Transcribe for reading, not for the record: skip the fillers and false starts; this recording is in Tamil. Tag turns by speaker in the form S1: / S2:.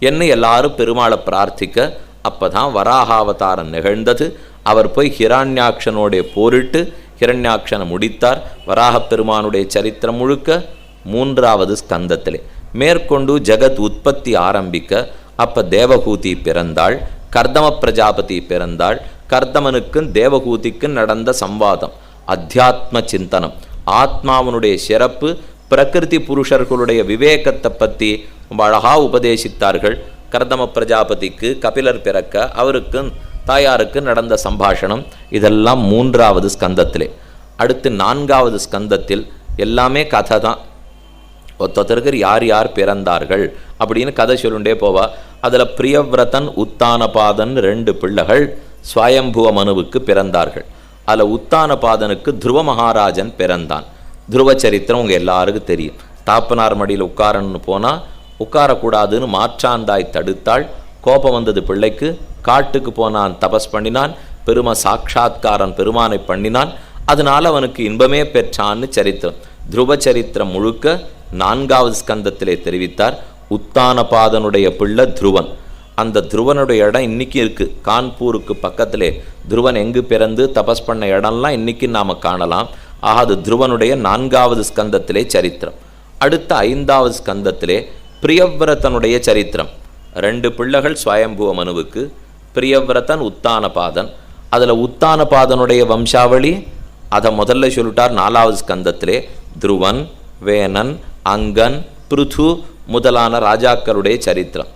S1: என்ன எல்லாரும் பெருமாளை பிரார்த்திக்க அப்பதான் வராகாவதாரம் நிகழ்ந்தது. அவர் போய் ஹிரண்யாக்ஷனோடைய போரிட்டு ஹிரண்யாக்ஷனை முடித்தார். வராகப் பெருமானுடைய சரித்திரம் முழுக்க 3வது ஸ்கந்தத்திலே. மேற்கொண்டு ஜெகத் உற்பத்தி ஆரம்பிக்க அப்ப தேவகூதி பிறந்தாள், கர்தம பிரஜாபதி பிறந்தாள். கர்தமனுக்கும் தேவகூதிக்கும் நடந்த சம்வாதம், அத்தியாத்ம சிந்தனம், ஆத்மாவனுடைய சிறப்பு, பிரகிருதி புருஷர்களுடைய விவேகத்தை பற்றி அழகா உபதேசித்தார்கள். கர்தம பிரஜாபதிக்கு கபிலர் பிறக்க அவருக்கு தாயாருக்கு நடந்த சம்பாஷணம், இதெல்லாம் 3வது ஸ்கந்தத்திலே. அடுத்து 4வது ஸ்கந்தத்தில் எல்லாமே கதை தான். ஒருத்தருக்கு யார் யார் பிறந்தார்கள் அப்படின்னு கதை சொல்லுண்டே போவா. அதில் பிரியவ்ரதன் உத்தானபாதன் 2 பிள்ளைகள் ஸ்வயம்புவ மனுவுக்கு பிறந்தார்கள். அதில் உத்தானபாதனுக்கு துருவ மகாராஜன் பிறந்தான். துருவ சரித்திரம் உங்கள் எல்லாருக்கும் தெரியும். தாப்பனார் மடியில் உட்காரன்னு போனால் உட்காரக்கூடாதுன்னு மாற்றாந்தாய் தடுத்தாள். கோபம் வந்தது பிள்ளைக்கு. காட்டுக்கு போனான், தபஸ் பண்ணினான், பெரும சாட்சாத்காரன் பெருமானை பண்ணினான். அதனால அவனுக்கு இன்பமே பெற்றான்னு சரித்திரம். துருவ சரித்திரம் முழுக்க 4வது ஸ்கந்தத்திலே தெரிவித்தார். உத்தானபாதனுடைய பிள்ளை துருவன். அந்த துருவனுடைய இடம் இன்னைக்கு இருக்கு. கான்பூருக்கு பக்கத்திலே துருவன் எங்கு பிறந்து தபஸ் பண்ண இடம்லாம் இன்னைக்கு நாம காணலாம். ஆக அது துருவனுடைய 4வது ஸ்கந்தத்திலே சரித்திரம். அடுத்த 5வது ஸ்கந்தத்திலே பிரியவ்ரதனுடைய சரித்திரம். 2 பிள்ளைகள் ஸ்வயம்புவ மனுவுக்கு, பிரியவ்ரதன் உத்தானபாதன். அதில் உத்தானபாதனுடைய வம்சாவளி அதை முதல்ல சொல்லிட்டார் 4வது ஸ்கந்தத்திலே. துருவன், வேனன், அங்கன், பிருது முதலான ராஜாக்களுடைய சரித்திரம்.